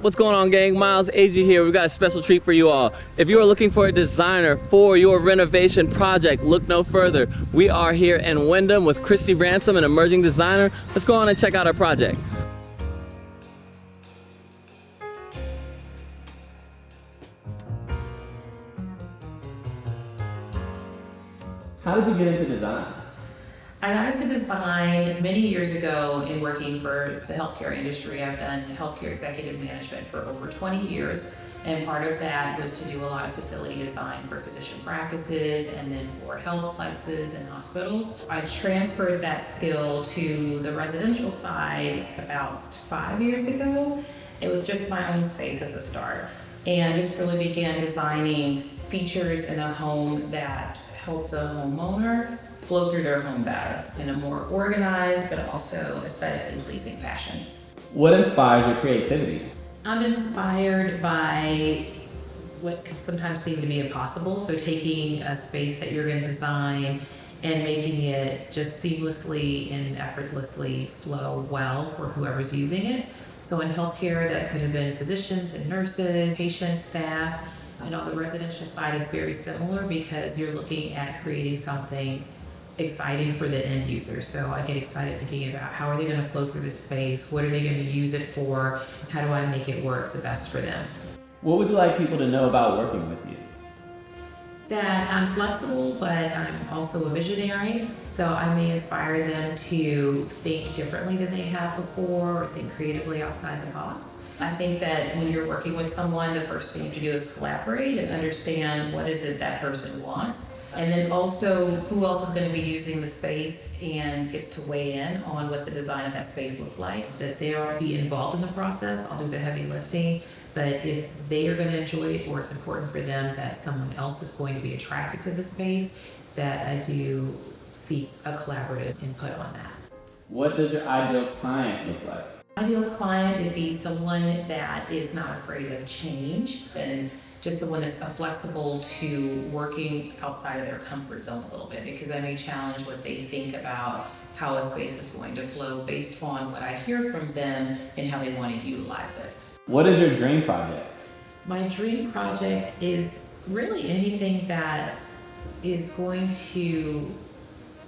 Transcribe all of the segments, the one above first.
What's going on, gang? Miles AG here. We've got a special treat for you all. If you are looking for a designer for your renovation project, look no further. We are here in Wyndham with Christy Ransom, an emerging designer. Let's go on and check out our project. How did you get into design? I got into design many years ago in working for the healthcare industry. I've done healthcare executive management for over 20 years, and part of that was to do a lot of facility design for physician practices and then for health plexes and hospitals. I transferred that skill to the residential side about 5 years ago. It was just my own space as a start, and just really began designing features in a home that help the homeowner flow through their home better in a more organized but also aesthetically pleasing fashion. What inspires your creativity? I'm inspired by what can sometimes seem to be impossible. So taking a space that you're going to design and making it just seamlessly and effortlessly flow well for whoever's using it. So in healthcare, that could have been physicians and nurses, patients, staff. And on the residential side, it's very similar because you're looking at creating something exciting for the end user. So I get excited thinking about how are they going to flow through this space? What are they going to use it for? How do I make it work the best for them? What would you like people to know about working with you? That I'm flexible, but I'm also a visionary. So I may inspire them to think differently than they have before or think creatively outside the box. I think that when you're working with someone, the first thing you have to do is collaborate and understand what is it that person wants. And then also who else is going to be using the space and gets to weigh in on what the design of that space looks like. That they'll be involved in the process. I'll do the heavy lifting. But if they are going to enjoy it or it's important for them that someone else is going to be attracted to the space, that I do seek a collaborative input on that. What does your ideal client look like? Ideal client would be someone that is not afraid of change and just someone that's flexible to working outside of their comfort zone a little bit, because I may challenge what they think about how a space is going to flow based on what I hear from them and how they want to utilize it. What is your dream project? My dream project is really anything that is going to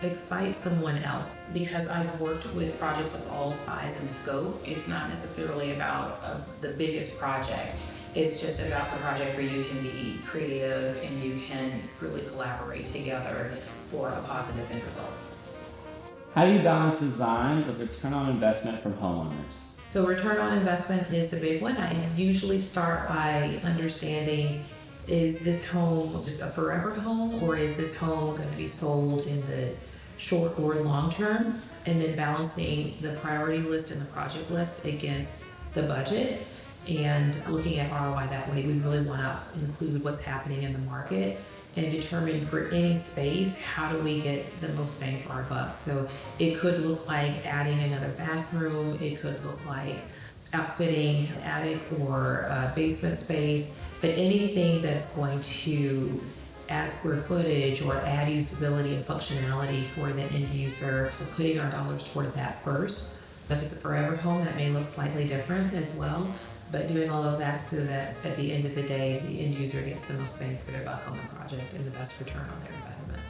excite someone else, because I've worked with projects of all size and scope. It's not necessarily about the biggest project. It's just about the project where you can be creative and you can really collaborate together for a positive end result. How do you balance design with return on investment from homeowners? So return on investment is a big one. I usually start by understanding, is this home just a forever home, or is this home going to be sold in the short or long term? And then balancing the priority list and the project list against the budget and looking at ROI that way. We really want to include what's happening in the market and determine for any space, how do we get the most bang for our buck. So it could look like adding another bathroom. It could look like outfitting an attic or a basement space, but anything that's going to add square footage or add usability and functionality for the end user. So putting our dollars toward that first. If it's a forever home, that may look slightly different as well, but doing all of that so that at the end of the day, the end user gets the most bang for their buck on the project and the best return on their investment.